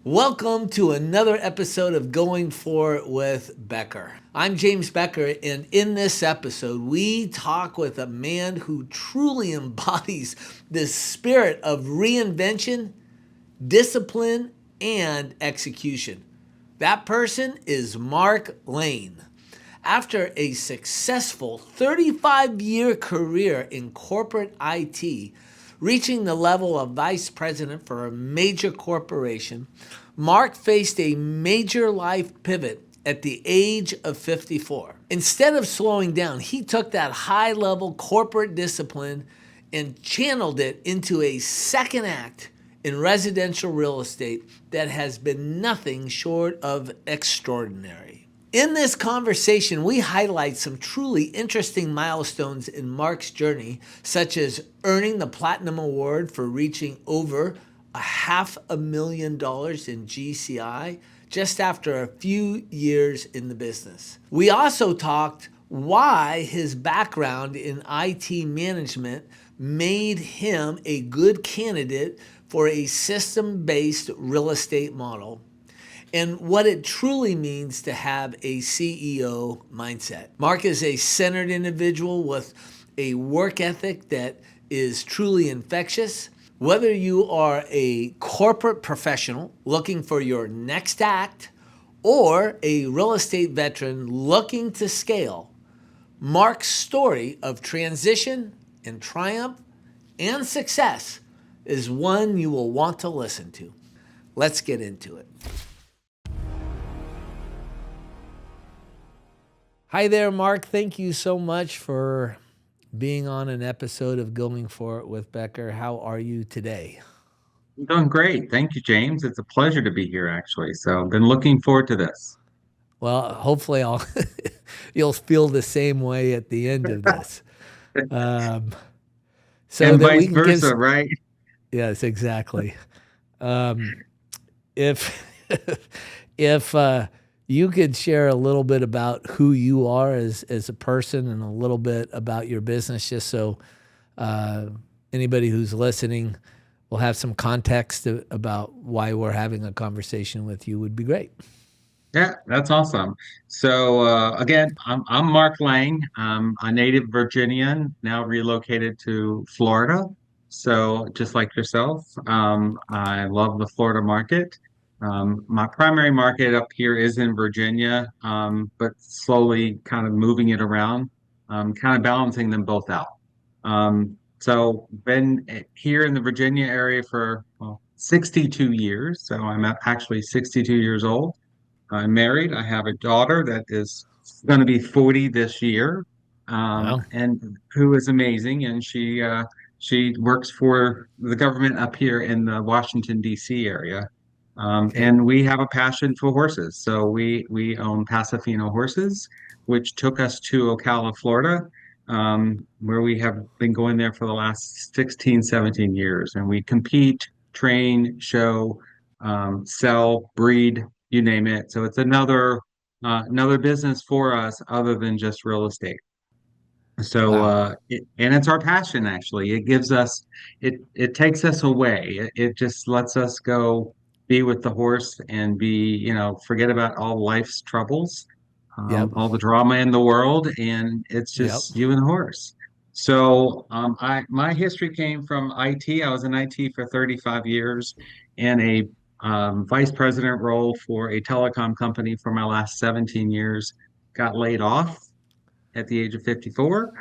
Welcome to another episode of Going For It with Becker. I'm James Becker, and in this episode, we talk with a man who truly embodies the spirit of reinvention, discipline, and execution. That person is Mark Laing. After a successful 35-year career in corporate IT, reaching the level of vice president for a major corporation, Mark faced a major life pivot at the age of 54. Instead of slowing down, he took that high-level corporate discipline and channeled it into a second act in residential real estate that has been nothing short of extraordinary. In this conversation, we highlight some truly interesting milestones in Mark's journey, such as earning the Platinum Award for reaching over $500,000 in GCI just after a few years in the business. We also talked why his background in IT management made him a good candidate for a system-based real estate model, and what it truly means to have a CEO mindset. Mark is a centered individual with a work ethic that is truly infectious. Whether you are a corporate professional looking for your next act or a real estate veteran looking to scale, Mark's story of transition and triumph and success is one you will want to listen to. Let's get into it. Hi there, Mark. Thank you so much for being on an episode of Going For It with Becker. How are you today? I'm doing great. Thank you, James. It's a pleasure to be here, actually. So I've been looking forward to this. Well, hopefully I'll you'll feel the same way at the end of this. Um, so And that we vice can give, versa, right? yes, exactly. Um, if if you could share a little bit about who you are as a person and a little bit about your business, just so uh, anybody who's listening will have some context about why we're having a conversation with you, would be great. Yeah, that's awesome. So again, I'm Mark Laing. I'm a native Virginian, now relocated to Florida. So just like yourself, I love the Florida market. My primary market up here is in Virginia, but slowly kind of moving it around, kind of balancing them both out. So been here in the Virginia area for 62 years. So actually 62 years old. I'm married. I have a daughter that is going to be 40 this year, Well, and who is amazing. And she works for the government up here in the Washington, D.C. area. okay. And we have a passion for horses. So we own Pasofino horses, which took us to Ocala, Florida, where we have been going there for the last 16, 17 years. And we compete, train, show, sell, breed, you name it. So it's another business for us other than just real estate. So Wow. and it's our passion actually. It gives us it takes us away. It just lets us go be with the horse and forget about all life's troubles, Yep. all the drama in the world, and it's Yep. just you and the horse. So I my history came from IT. I was in IT for 35 years and a vice president role for a telecom company for my last 17 years. Got laid off at the age of 54.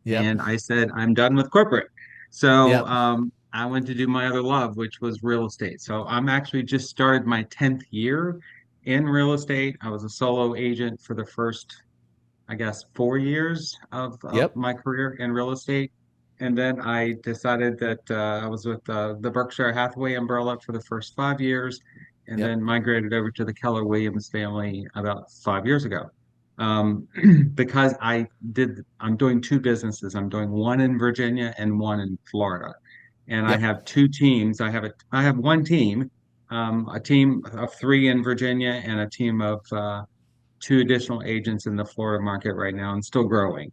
Yep. And I said, I'm done with corporate. So Yep. I went to do my other love, which was real estate. So I'm actually just started my 10th year in real estate. I was a solo agent for the first, I guess, 4 years of Yep. my career in real estate. And then I decided that I was with the Berkshire Hathaway umbrella for the first 5 years, and Yep. then migrated over to the Keller Williams family about 5 years ago. Um, because I'm doing two businesses. I'm doing one in Virginia and one in Florida. And I Yep. have two teams. I have one team, a team of three in Virginia and a team of two additional agents in the Florida market right now and still growing.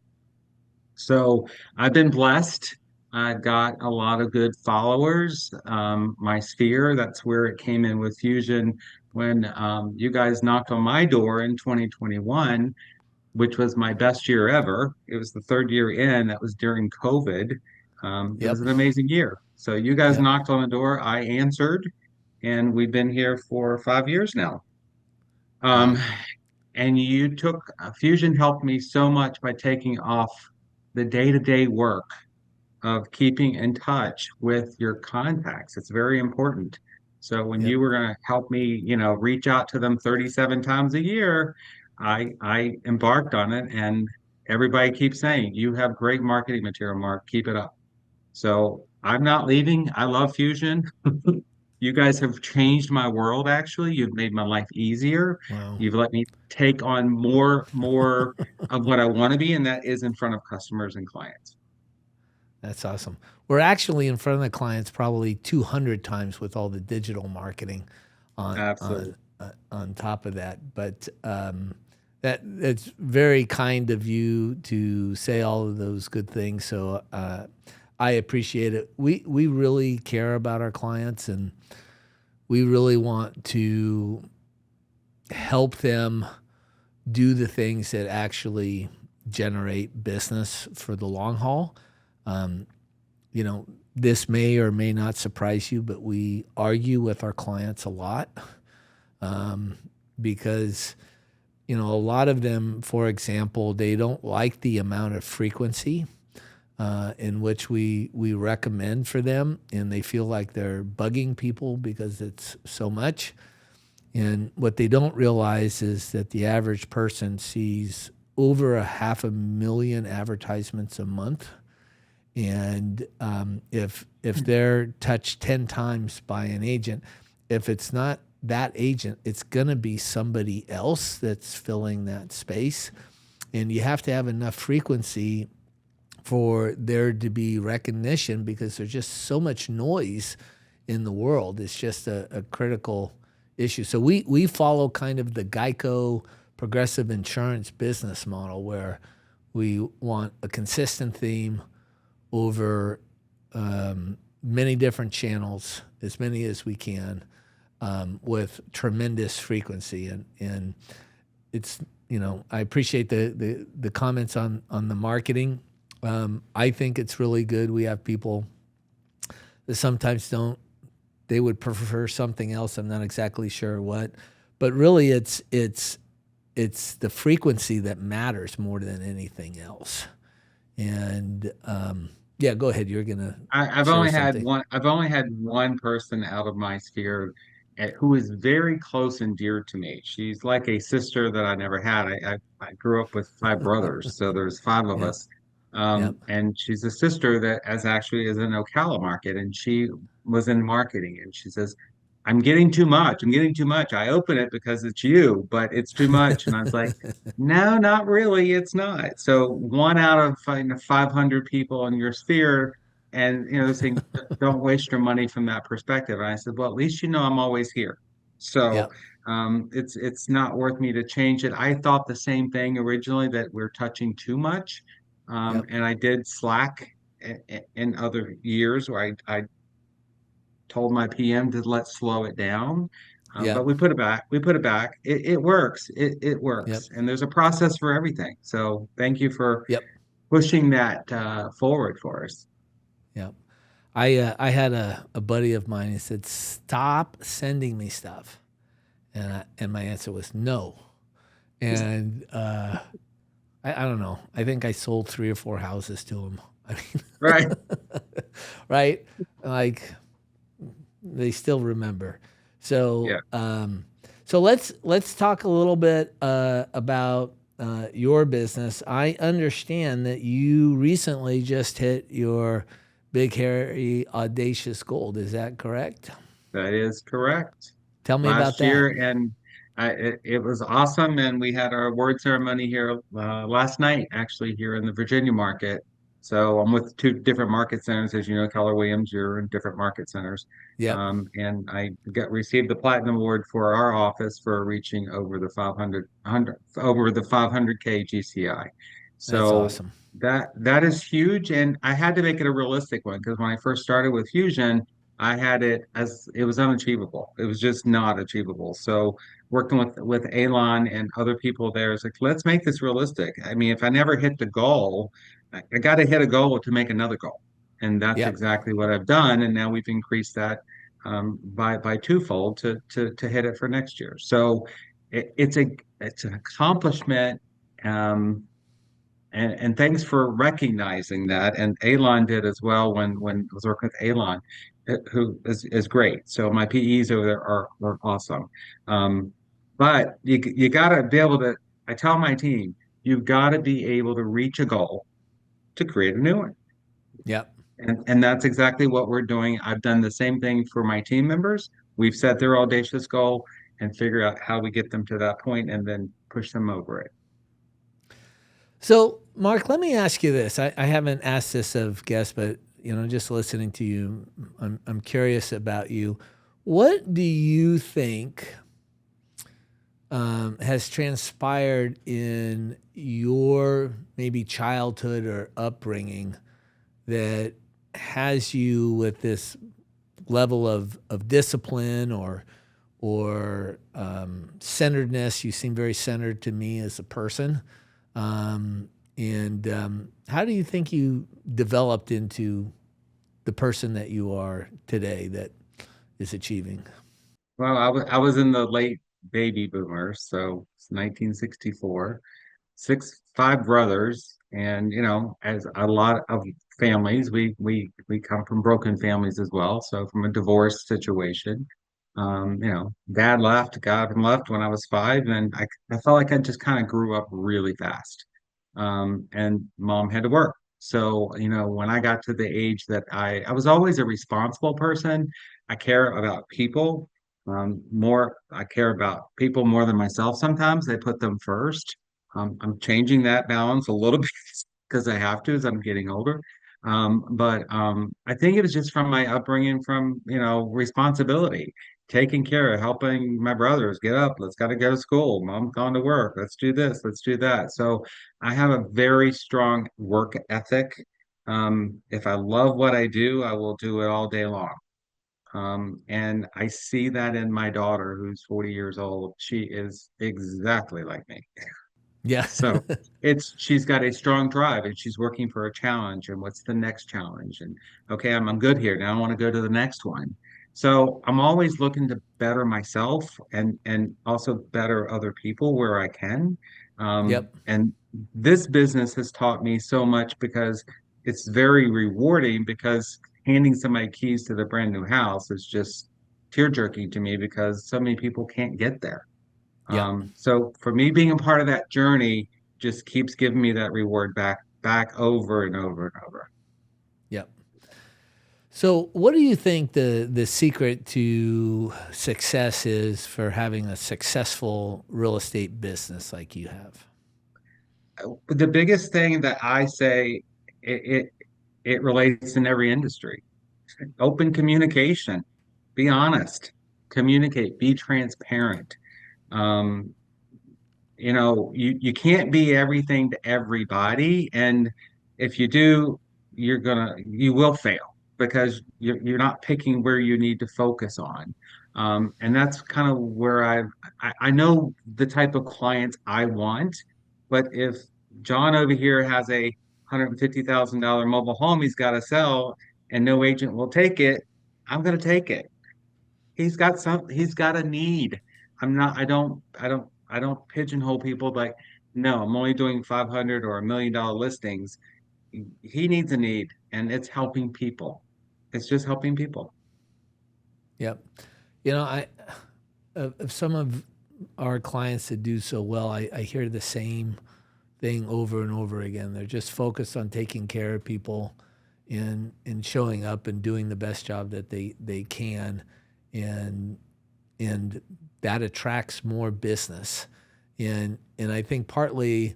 So I've been blessed. I got a lot of good followers. My sphere, that's where it came in with Fusion when you guys knocked on my door in 2021, which was my best year ever. It was the third year in, that was during COVID. It was Yep. an amazing year. So you guys Yep. knocked on the door, I answered, and we've been here for 5 years now. Um, Wow. and you took Fusion helped me so much by taking off the day-to-day work of keeping in touch with your contacts. It's very important. So when Yep. you were going to help me, reach out to them 37 times a year, I embarked on it, and everybody keeps saying, "You have great marketing material, Mark. Keep it up." So I'm not leaving. I love Fusion. You guys have changed my world, actually. You've made my life easier. Wow. You've let me take on more of what I want to be, and that is in front of customers and clients. That's awesome. We're actually in front of the clients probably 200 times with all the digital marketing Absolutely. on top of that. But that's very kind of you to say all of those good things. So I appreciate it. We really care about our clients, and we really want to help them do the things that actually generate business for the long haul. Um, this may or may not surprise you, but we argue with our clients a lot because, a lot of them, for example, they don't like the amount of frequency in which we recommend for them, and they feel like they're bugging people because it's so much. And what they don't realize is that the average person sees over 500,000 advertisements a month. And if they're touched 10 times by an agent, if it's not that agent, it's going to be somebody else that's filling that space. And you have to have enough frequency for there to be recognition, because there's just so much noise in the world. It's just a critical issue. So we follow kind of the Geico Progressive Insurance business model, where we want a consistent theme over many different channels, as many as we can, with tremendous frequency. And it's, I appreciate the comments on the marketing. I think it's really good. We have people that sometimes they would prefer something else. I'm not exactly sure what, but really it's the frequency that matters more than anything else. And yeah, go ahead. You're gonna I've share only had something. one. I've only had one person out of my sphere who is very close and dear to me. She's like a sister that I never had. I grew up with five brothers, so there's five of Yep. us. Yep. And she's a sister that as actually is in Ocala market, and she was in marketing, and she says, "I'm getting too much. I'm getting too much. I open it because it's you, but it's too much." And I was like, "No, not really. It's not." So one out of 500 people in your sphere, and they're saying, "Don't waste your money from that perspective." And I said, "Well, at least you know I'm always here." So Yep. it's not worth me to change it. I thought the same thing originally, that we're touching too much, Yep. and I did slack in other years where I told my PM to let's slow it down. But Yep. we put it back. We put it back. It works. It Yep. works. And there's a process for everything. So thank you for Yep. pushing that forward for us. Yep. I had a buddy of mine. He said, "Stop sending me stuff," and my answer was no. And I don't know. I think I sold 3 or 4 houses to him. I mean, Right. right? Like, they still remember. So Yeah. so let's talk a little bit about your business. I understand that you recently just hit your big, hairy, audacious goal. Is that correct? That is correct. Tell me about Last that. year, and it was awesome. And we had our award ceremony here last night, actually, here in the Virginia market. So I'm with two different market centers, as you know, Keller Williams. You're in different market centers, Yep. and I got received the platinum award for our office for reaching over the 500 over the 500K GCI. That's So awesome. that is huge, and I had to make it a realistic one because when I first started with Fusion, I had it as it was unachievable. It was just not achievable. So working with Elon and other people there is like, let's make this realistic. I mean, if I never hit the goal, I got to hit a goal to make another goal, and that's Yep. exactly what I've done. And now we've increased that by twofold to hit it for next year. So it's an accomplishment. Um, and thanks for recognizing that. And Alon did as well when I was working with Alon, who is great. So my PEs over there are awesome. Um, but you got to be able to. I tell my team, you've got to be able to reach a goal to create a new one. Yep. And that's exactly what we're doing. I've done the same thing for my team members. We've set their audacious goal and figure out how we get them to that point and then push them over it. So, Mark, let me ask you this. I haven't asked this of guests, but just listening to you, I'm curious about you. What do you think has transpired in your maybe childhood or upbringing that has you with this level of discipline or centeredness? You seem very centered to me as a person. And how do you think you developed into the person that you are today that is achieving? Well, I was in the late baby boomers, so it's 1964. Five brothers, and as a lot of families, we come from broken families as well. So from a divorce situation, dad left, God left when I was five, and I felt like I just kind of grew up really fast. And mom had to work. So, when I got to the age that I was always a responsible person. I care about people more. I care about people more than myself. Sometimes I put them first. I'm changing that balance a little bit because I have to as I'm getting older. But I think it was just from my upbringing, from responsibility, taking care of, helping my brothers get up. Let's got to go to school. Mom's gone to work. Let's do this. Let's do that. So I have a very strong work ethic. If I love what I do, I will do it all day long. And I see that in my daughter, who's 40 years old. She is exactly like me. Yeah. So she's got a strong drive and she's working for a challenge. And what's the next challenge? And okay, I'm good here. Now I want to go to the next one. So I'm always looking to better myself and also better other people where I can. Yep. And this business has taught me so much because it's very rewarding, because handing somebody keys to the brand new house is just tear jerking to me because so many people can't get there. Yep. So for me, being a part of that journey just keeps giving me that reward back over and over and over. Yep. So, what do you think the secret to success is for having a successful real estate business like you have? The biggest thing that I say, it it relates in every industry. Open communication. Be honest. Communicate. Be transparent. Um, you can't be everything to everybody, and if you do, you will fail because you're not picking where you need to focus on. And that's kind of where I know the type of clients I want. But if John over here has a $150,000 mobile home he's got to sell and no agent will take it, I'm going to take it. He's got a need. I don't pigeonhole people like, no, I'm only doing 500 or $1 million listings. He needs a need, and it's helping people. It's just helping people. Yep. I of some of our clients that do so well, I hear the same thing over and over again. They're just focused on taking care of people and showing up and doing the best job that they can, and and that attracts more business. And I think partly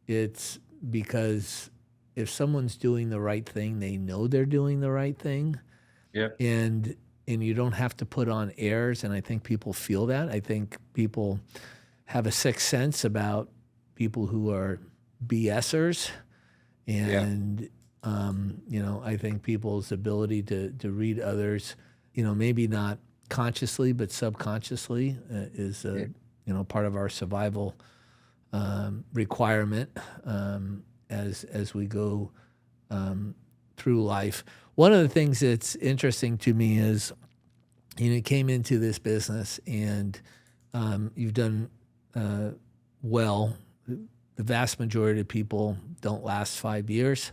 it's because if someone's doing the right thing, they know they're doing the right thing, Yep. and you don't have to put on airs. And I think people feel that. I think people have a sixth sense about people who are BSers. Yeah. And, I think people's ability to read others, maybe not consciously, but subconsciously is, Yeah. part of our survival requirement as we go through life. One of the things that's interesting to me is, you came into this business and you've done well. The vast majority of people don't last 5 years.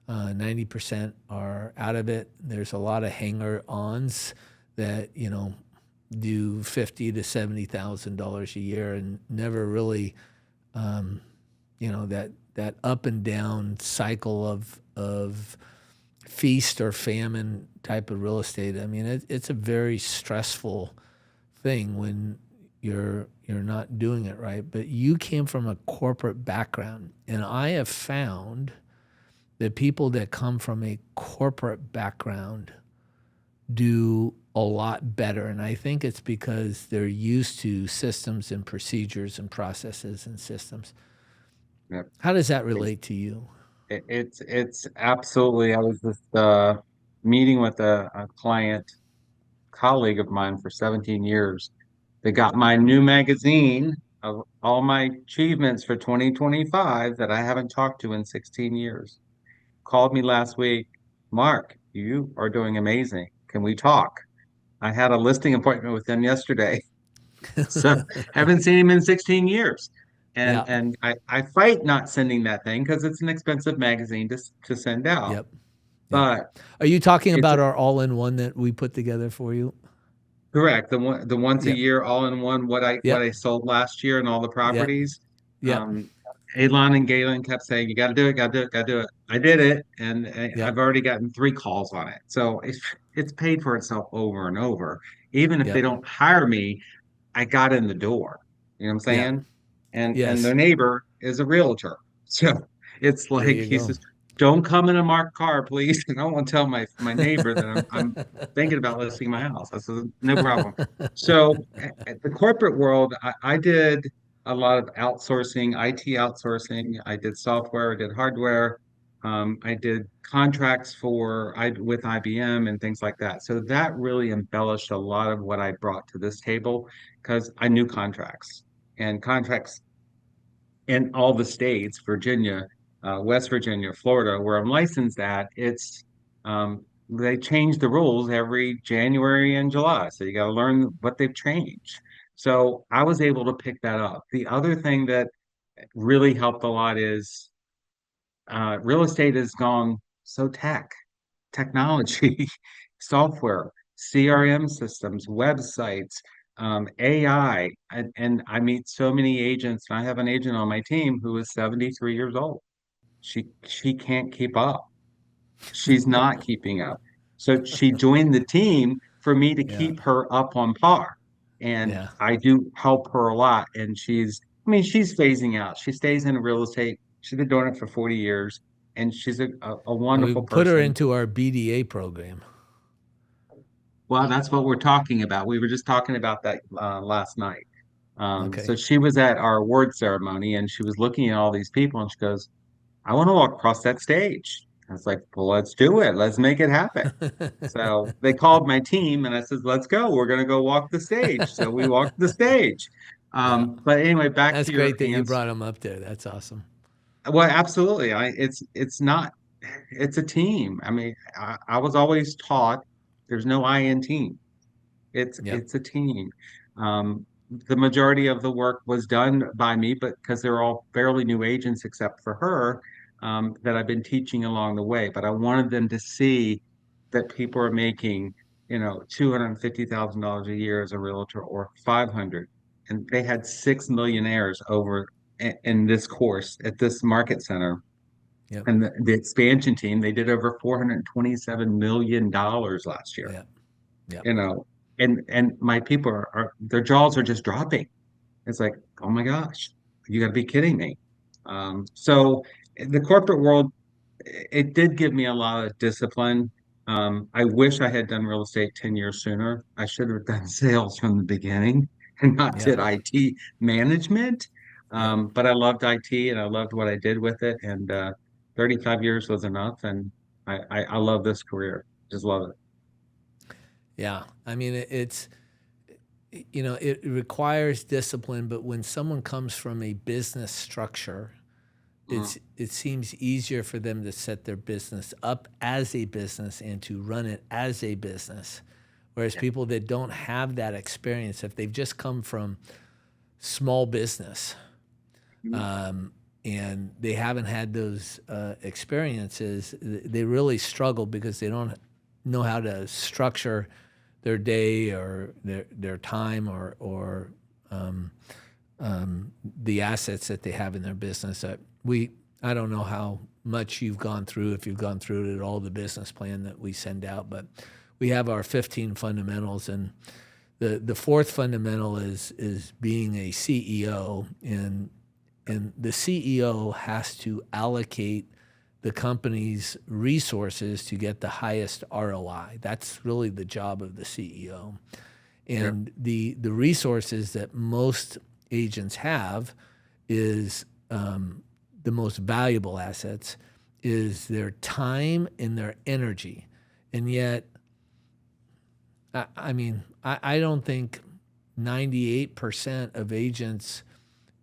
90% are out of it. There's a lot of hanger-ons that do $50,000 to $70,000 a year and never really, that up and down cycle of feast or famine type of real estate. I mean, it's a very stressful thing when you're not doing it right. But you came from a corporate background, and I have found that people that come from a corporate background do a lot better. And I think it's because they're used to systems and procedures and processes and systems. Yeah. How does that It's relate to you? it's absolutely. I was just meeting with a client colleague of mine for 17 years. They got my new magazine of all my achievements for 2025 that I haven't talked to in 16 years. Called me last week. Mark, you are doing amazing. Can we talk? I had a listing appointment with them yesterday. So haven't seen him in 16 years. And Yeah. I fight not sending that thing because it's an expensive magazine to send out. Yep. Yep. But Are you talking it's about our all-in-one that we put together for you? correct. The once a Yep. year all in one what Yep. I sold last year and all the Yep. properties. Yep. Um, Elon and Galen kept saying, "You got to do it, got to do it, got to do it." I did it, and Yep. I've already gotten three calls on it. So it's paid for itself over and over. Even if they Yep. don't hire me, I got in the door. You know what I'm Yep. saying? And their Yes. neighbor is a realtor. So it's There like you he go. says, "Don't come in a marked car, please." And I won't tell my neighbor that I'm thinking about listing my house. I said, "No problem." So at the corporate world, I did a lot of outsourcing, IT outsourcing. I did software, I did hardware. I did contracts with IBM and things like that. So that really embellished a lot of what I brought to this table because I knew contracts and contracts in all the states, Virginia, West Virginia, Florida, where I'm licensed at, they change the rules every January and July. So you got to learn what they've changed. So I was able to pick that up. The other thing that really helped a lot is real estate has gone so technology, software, CRM systems, websites, AI. And I meet so many agents. And I have an agent on my team who is 73 years old. She can't keep up. She's not keeping up. So she joined the team for me to Yeah. keep her up on par. And Yeah. I do help her a lot. And I mean, she's phasing out. She stays in real estate. She's been doing it for 40 years. And she's a Well, we wonderful put her person. into our BDA program. Well, that's what we're talking about. We were just talking about that last night. So Okay. she was at our award ceremony and she was looking at all these people and she goes, I want to walk across that stage. I was like, well, let's do it. Let's make it happen. So they called my team and I said, let's go. We're going to go walk the stage. So we walked the stage. Yeah. But anyway, back That's to your great that you answer. brought him up there. That's awesome. Well, absolutely. It's not, it's a team. I mean, I was always taught there's no I in team. Yep. It's a team. The majority of the work was done by me, but because they're all fairly new agents except for her, that I've been teaching along the way. But I wanted them to see that people are making, $250,000 a year as a realtor or 500. And they had 6 millionaires over in this course at this market center. Yep. And the expansion team, they did over $427 million last year Yep. Yep. you know, and my people are their jaws are just dropping. It's like, oh my gosh, you got to be kidding me. So the corporate world, it did give me a lot of discipline. I wish I had done real estate 10 years sooner. I should have done sales from the beginning and not Yep. did IT management. Yep. But I loved IT and I loved what I did with it. And 35 years was enough. And I love this career. Just love it. Yeah. I mean, it's, it requires discipline, but when someone comes from a business structure, Mhm. it seems easier for them to set their business up as a business and to run it as a business. Whereas Yeah. people that don't have that experience, if they've just come from small business, Mhm. um, and they haven't had those experiences, they really struggle because they don't know how to structure their day or their time or the assets that they have in their business. I don't know how much you've gone through, if you've gone through it at all, the business plan that we send out, but we have our 15 fundamentals, and the fourth fundamental is being a CEO, and the CEO has to allocate the company's resources to get the highest ROI. That's really the job of the CEO. Yeah. And the resources that most agents have is the most valuable assets is their time and their energy. And yet, I don't think 98% of agents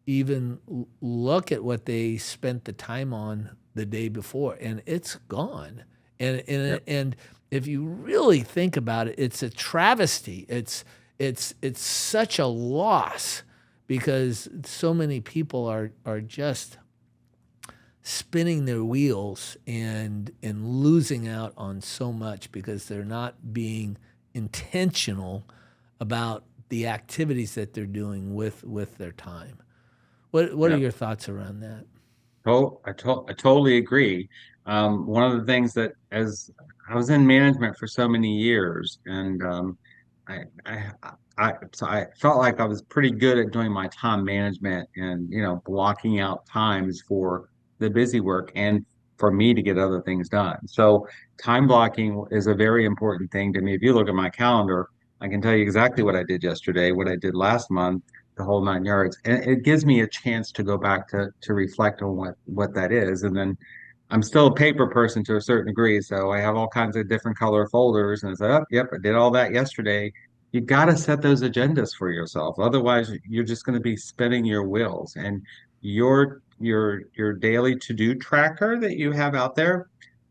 even look at what they spent the time on the day before, and it's gone. Yeah. And if you really think about it, it's a travesty. It's such a loss because so many people are just spinning their wheels and losing out on so much because they're not being intentional about the activities that they're doing with their time. What are Yeah. your thoughts around that? I totally agree. One of the things that as I was in management for so many years, and I, I, so I felt like I was pretty good at doing my time management and blocking out times for the busy work and for me to get other things done. So time blocking is a very important thing to me. If you look at my calendar, I can tell you exactly what I did yesterday, what I did last month, the whole 9 yards. And it gives me a chance to go back to reflect on what that is. And then I'm still a paper person to a certain degree, so I have all kinds of different color folders and it's like, oh, yep, I did all that yesterday. You got to set those agendas for yourself. Otherwise, you're just going to be spinning your wheels. And your daily to-do tracker that you have out there,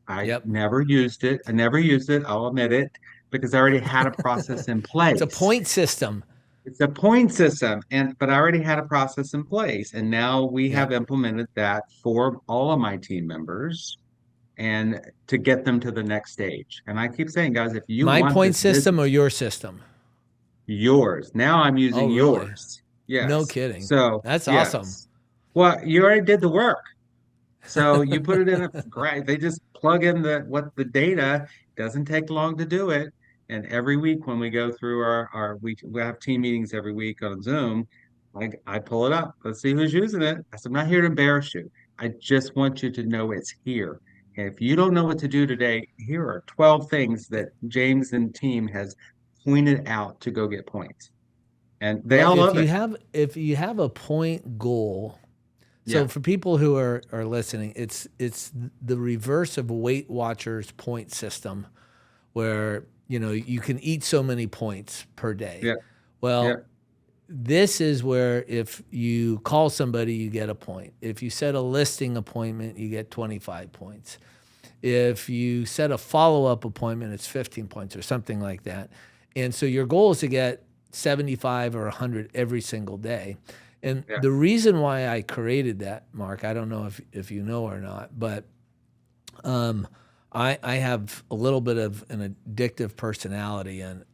I Yep. never used it. I never used it, I'll admit it, because I already had a process in It's a place. point system. It's a point system, but I already had a process in place, and now we Yep. have implemented that for all of my team members, and to get them to the next stage. And I keep saying, guys, if you My want point this system or business, your system? yours. Now I'm Oh, using really? yours. No Yes. kidding. So That's awesome. yes. Well, you already did the work. So you put it in a great, they just plug in the data, doesn't take long to do it. And every week when we go through we have team meetings every week on Zoom, I pull it up. Let's see who's using it. I said, I'm not here to embarrass you. I just want you to know it's here. And if you don't know what to do today, here are 12 things that James and team has pointed out to go get points. And they Well, all love it. if you have a point goal, so Yeah. for people who are listening, it's the reverse of Weight Watchers point system, where you can eat so many points per day. Yeah. Yeah. Well, this is where if you call somebody, you get a point. If you set a listing appointment, you get 25 points. If you set a follow-up appointment, it's 15 points or something like that. And so your goal is to get 75 or 100 every single day. And Yeah. the reason why I created that, Mark, I don't know if you know or not, but I have a little bit of an addictive personality, and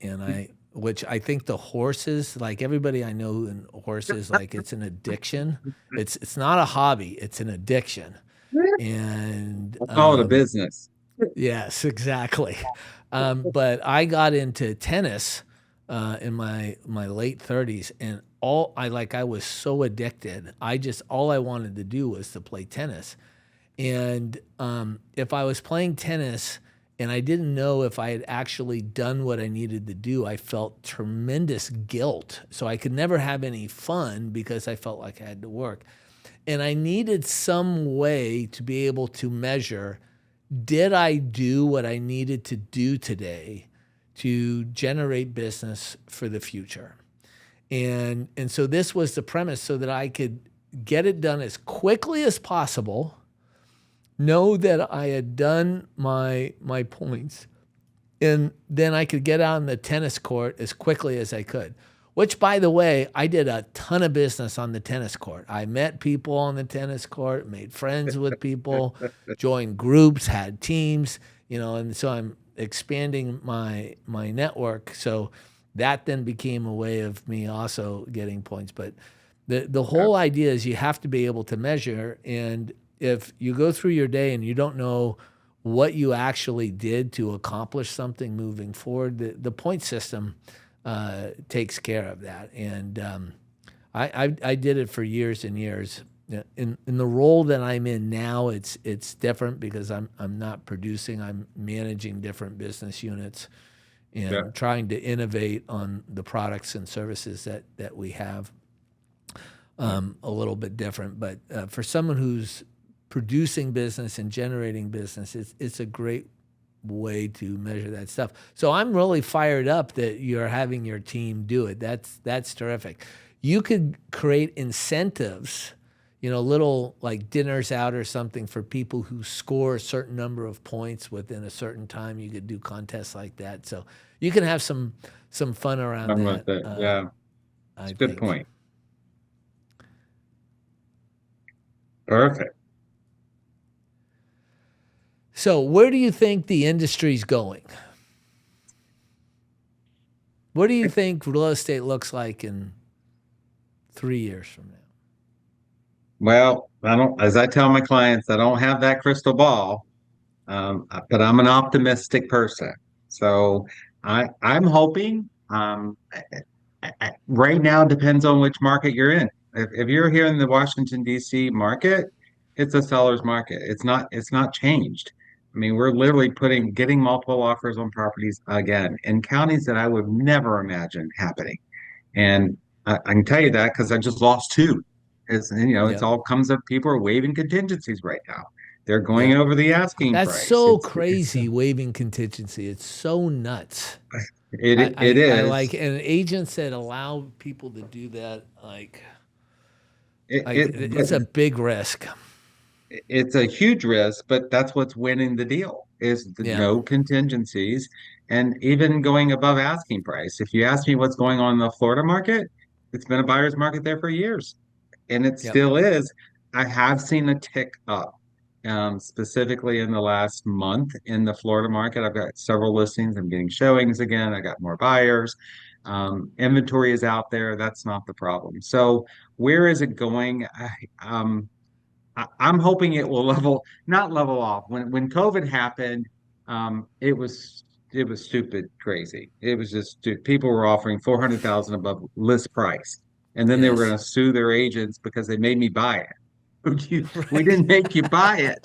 which I think the horses, like everybody I know in horses, like it's an addiction. It's not a hobby, it's an addiction. And I call it a business. yes, exactly. But I got into tennis in my late 30s, and I was so addicted. All I wanted to do was to play tennis. And if I was playing tennis and I didn't know if I had actually done what I needed to do. I felt tremendous guilt. So I could never have any fun because I felt like I had to work. And I needed some way to be able to measure, did I do what I needed to do today to generate business for the future? And so this was the premise, so that I could get it done as quickly as possible, know that I had done my points, and then I could get out on the tennis court as quickly as I could. Which, by the way, I did a ton of business on the tennis court. I met people on the tennis court, made friends with people, joined groups, had teams, and so I'm expanding my network. So that then became a way of me also getting points. But the whole idea is you have to be able to measure. And if you go through your day and you don't know what you actually did to accomplish something moving forward, the point system takes care of that. And I did it for years and years. In the role that I'm in now, it's different because I'm not producing. I'm managing different business units and trying to innovate on the products and services that we have. A little bit different, but for someone who's producing business and generating business, it's a great way to measure that stuff. So I'm really fired up that you're having your team do it. That's terrific. You could create incentives, little like dinners out or something for people who score a certain number of points within a certain time. You could do contests like that. So you can have some fun around that. Yeah, I it's a good think. point. Perfect. So where do you think the industry's going? What do you think real estate looks like in 3 years from now? Well, as I tell my clients, I don't have that crystal ball, but I'm an optimistic person. So I'm hoping, right now depends on which market you're in. If you're here in the Washington, D.C. market, it's a seller's market. It's not changed. I mean, we're literally getting multiple offers on properties again in counties that I would never imagine happening. And I can tell you that because I just lost two. It's Yep. all comes up. People are waiving contingencies right now. They're going Yep. over the asking That's price. so It's crazy, waiving contingency. It's so nuts. it I is. like, and agents that allow people to do that, It, like it but it's a big risk. it's a huge risk, but that's what's winning the deal is the Yeah. no contingencies and even going above asking price. If you ask me what's going on in the Florida market, it's been a buyer's market there for years, and it Yep. still is. I have seen a tick up, specifically in the last month in the Florida market. I've got several listings. I'm getting showings again. I got more buyers. Inventory is out there. That's not the problem. So where is it going? I'm hoping it will not level off. When COVID happened, it was stupid crazy. It was just people were offering 400,000 above list price, and then they were Yes. going to sue their agents because they made me buy it. We Right. didn't make you buy it.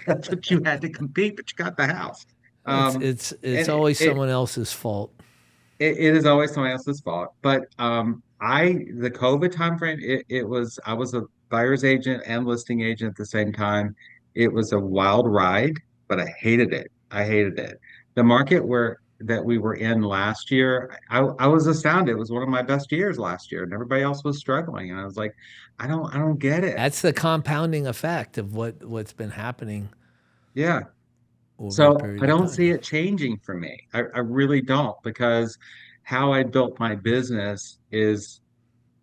That's what you had to compete, but you got the house. It's Um, it's it's and always someone else's fault. it is always someone else's fault. But the COVID timeframe, I was a buyer's agent and listing agent at the same time. It was a wild ride, but I hated it. I hated it. The market where that we were in last year, I was astounded. It was one of my best years last year, and everybody else was struggling. And I was like, I don't get it. That's the compounding effect of what's been happening Yeah. over a So period I of don't time. see it changing for me. I really don't because how I built my business is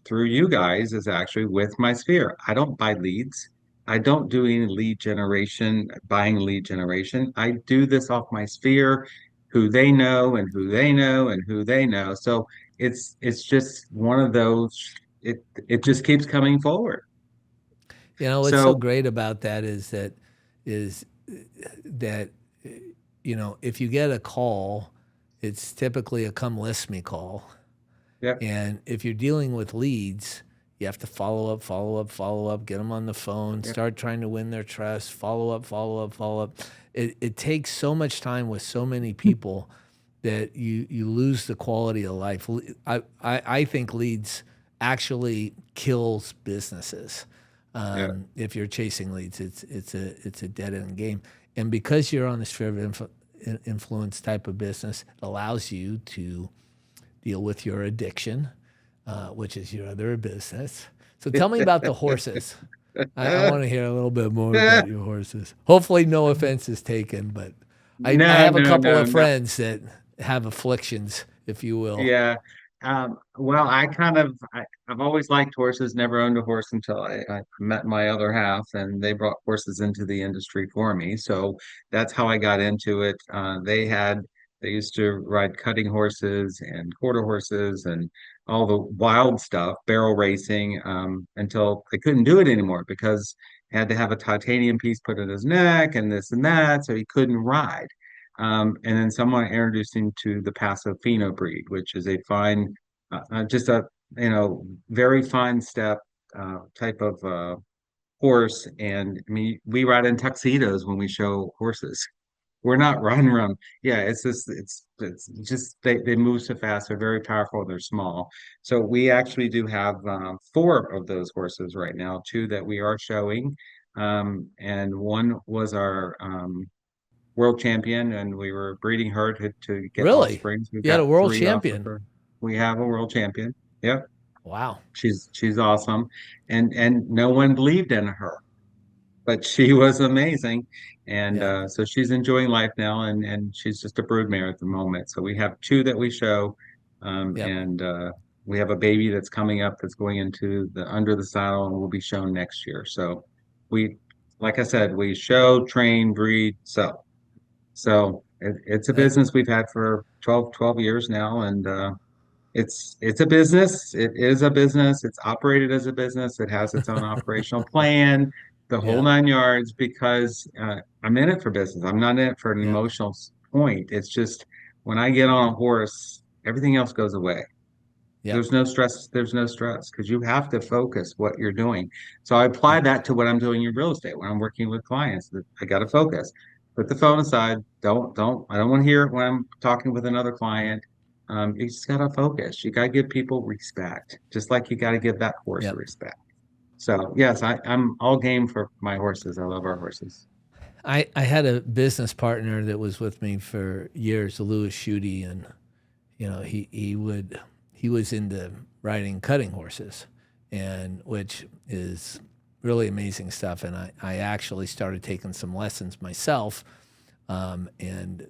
through you guys is actually with my sphere. I don't buy leads. I don't do any lead generation, buying lead generation. I do this off my sphere, who they know and who they know and who they know. So it's just one of those, it just keeps coming forward. What's so So great about that is that if you get a call, it's typically a come list me call. yeah, And if you're dealing with leads, You have to follow up, follow up, follow up, get them on the phone, Yep. start trying to win their trust, follow up, follow up, follow up. It takes so much time with so many people that you lose the quality of life. I think leads actually kills businesses. Yeah. If you're chasing leads, it's a dead end game. And because you're on the sphere of influence type of business, it allows you to deal with your addiction, which is your other business. So tell me about the horses. I want to hear a little bit more about your horses. Hopefully, no offense is taken, but I No, have a no, couple no, of no. friends that have afflictions, if you will. Yeah. Well, I've always liked horses, never owned a horse until I met my other half, and they brought horses into the industry for me. So that's how I got into it. They used to ride cutting horses and quarter horses and all the wild stuff, barrel racing, until they couldn't do it anymore because he had to have a titanium piece put in his neck and this and that, so he couldn't ride. And then someone introduced him to the Paso Fino breed, which is a fine, just a very fine step type of horse. And I mean, we ride in tuxedos when we show horses. We're not riding around. Yeah, it's just they move so fast. They're very powerful. They're small. So we actually do have four of those horses right now. Two that we are showing, and one was our world champion, and we were breeding her to get Really? offsprings. We've You had a got world three off of champion. her. We have a world champion. Yep, Wow. she's awesome, and no one believed in her, but she was amazing, and Yeah. so she's enjoying life now, and she's just a broodmare at the moment. So we have two that we show, Yep. and we have a baby that's coming up that's going into the under the saddle and will be shown next year. So we, like I said, we show, train, breed, sell. So it's a That, business we've had for 12 years now, and it's a business. It is a business. It's operated as a business. It has its own operational plan, the whole yeah. nine yards, because I'm in it for business. I'm not in it for an Yep. emotional point. It's just when I get on a horse, everything else goes away. Yep. There's no stress because you have to focus what you're doing. So I apply Yep. that to what I'm doing in real estate when I'm working with clients. That I got to focus. Put the phone aside. I don't want to hear it when I'm talking with another client. You just got to focus. You got to give people respect, just like you got to give that horse Yep. respect. So yes, I'm all game for my horses. I love our horses. I had a business partner that was with me for years, Louis Schutte, and he was into riding cutting horses, and which is really amazing stuff. And I actually started taking some lessons myself. And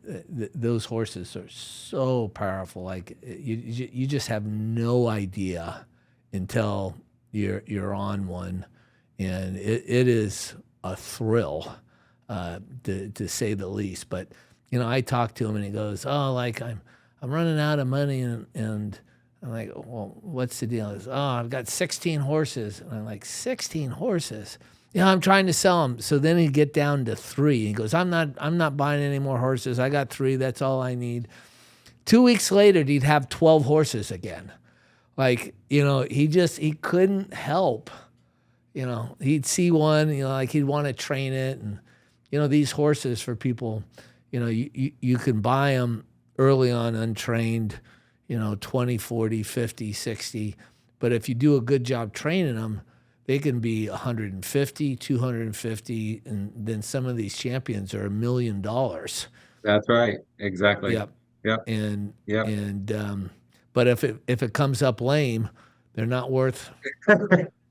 those horses are so powerful. Like you just have no idea until you're on one, and it is a thrill, to say the least. But I talked to him, and he goes, "Oh, like I'm running out of money," and I'm like, "Well, what's the deal?" He goes, "Oh, I've got 16 horses," and I'm like, "16 horses." Yeah, I'm trying to sell them. So then he'd get down to three. He goes, I'm not buying any more horses. I got three. That's all I need. 2 weeks later, he'd have 12 horses again. Like, he couldn't help. He'd see one, like he'd want to train it. And, these horses for people, you can buy them early on untrained, 20, 40, 50, 60. But if you do a good job training them, they can be 150, 250, and then some of these champions are $1 million. That's right. Exactly. Yep. Yep. And Yep. but if it comes up lame, they're not worth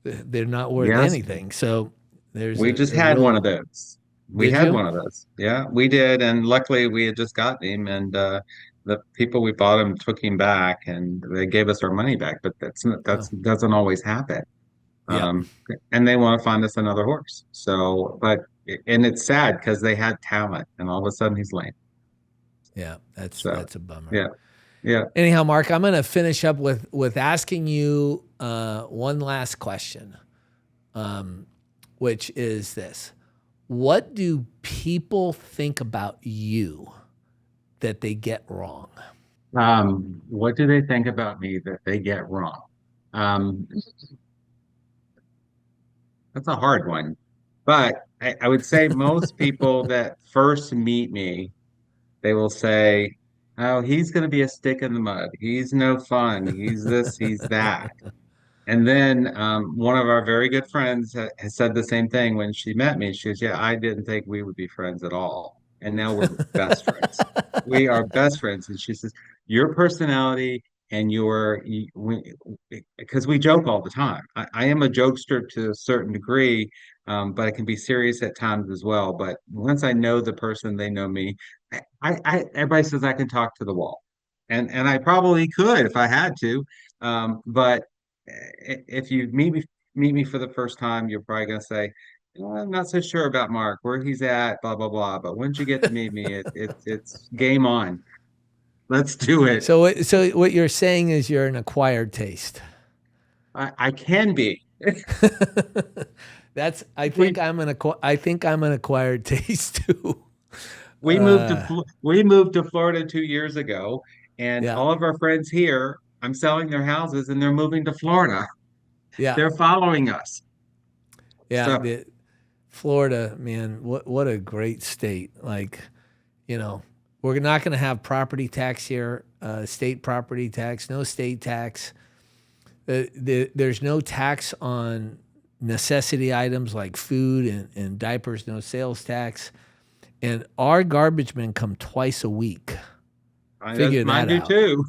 they're not worth Yes. anything. So there's We just a had one real. of those. We Did had you? one of those. Yeah, we did. And luckily we had just gotten him, and the people we bought him took him back and they gave us our money back, but Oh, that's doesn't always happen. yep. Um, and they want to find us another horse. So, and it's sad because they had talent and all of a sudden he's lame. Yeah. That's So, that's a bummer. yeah, yeah. Anyhow, Mark, I'm going to finish up with asking you one last question, which is this: what do people think about you that they get wrong? What do they think about me that they get wrong? Um, That's a hard one. But I would say most people that first meet me, they will say, "Oh, he's going to be a stick in the mud. He's no fun. He's this, he's that." And then one of our very good friends has said the same thing when she met me. She goes, "Yeah, I didn't think we would be friends at all. And now we're best friends. We are best friends." And she says, "Your personality and because we joke all the time. I am a jokester to a certain degree, but I can be serious at times as well. But once I know the person, they know me. Everybody says I can talk to the wall. And I probably could if I had to. But if you meet me for the first time, you're probably gonna say, "Well, I'm not so sure about Mark, where he's at, blah blah blah." But once you get to meet me, it's game on. Let's do it. So what you're saying is you're an acquired taste. I can be. That's. We I think I'm an acquired taste too. we moved to Florida 2 years ago, and Yeah, all of our friends here, I'm selling their houses, and they're moving to Florida. yeah, They're following us. yeah. So Florida, man, what a great state. Like, you know, we're not going to have property tax here, state property tax, no state tax. There's no tax on necessity items like food and diapers, no sales tax. And our garbage men come twice a week. Figure mine that do out. too.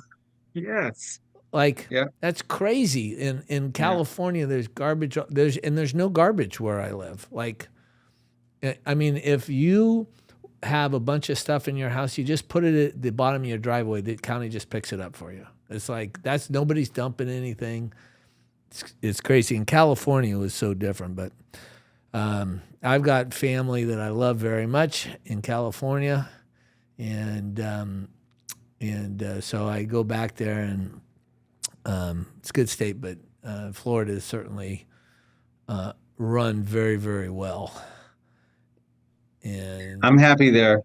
Yes. Like Yeah. that's crazy. In Yeah. California, there's garbage. There's no garbage where I live. Like, I mean, if you have a bunch of stuff in your house, you just put it at the bottom of your driveway. The county just picks it up for you. It's like that's nobody's dumping anything. It's crazy. In California, it was so different, but I've got family that I love very much in California, and so I go back there, and it's a good state, but Florida is certainly run very, very well. And I'm happy there.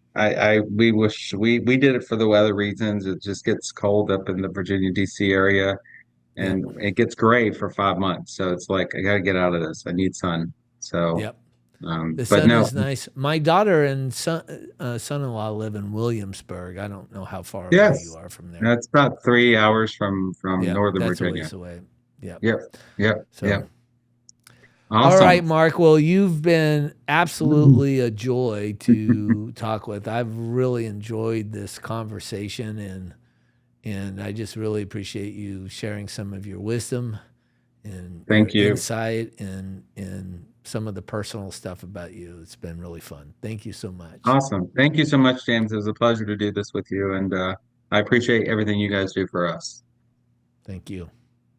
We wish we did it for the weather reasons. It just gets cold up in the Virginia, DC area, yep, and it gets gray for 5 months. So it's like I got to get out of this. I need sun. So, yep. The but sun no, is nice. My daughter and son-in-law live in Williamsburg. I don't know how far away you yes, are from there. that's about 3 hours from Yeah, Northern that's a Virginia. ways away. Yep. Yep, yep, So, yep. all Awesome. right, Mark. Well, you've been absolutely a joy to talk with. I've really enjoyed this conversation, and I just really appreciate you sharing some of your wisdom and your Thank you. insight and some of the personal stuff about you. It's been really fun. Thank you so much. Awesome. Thank you so much, James. It was a pleasure to do this with you, and I appreciate everything you guys do for us. Thank you.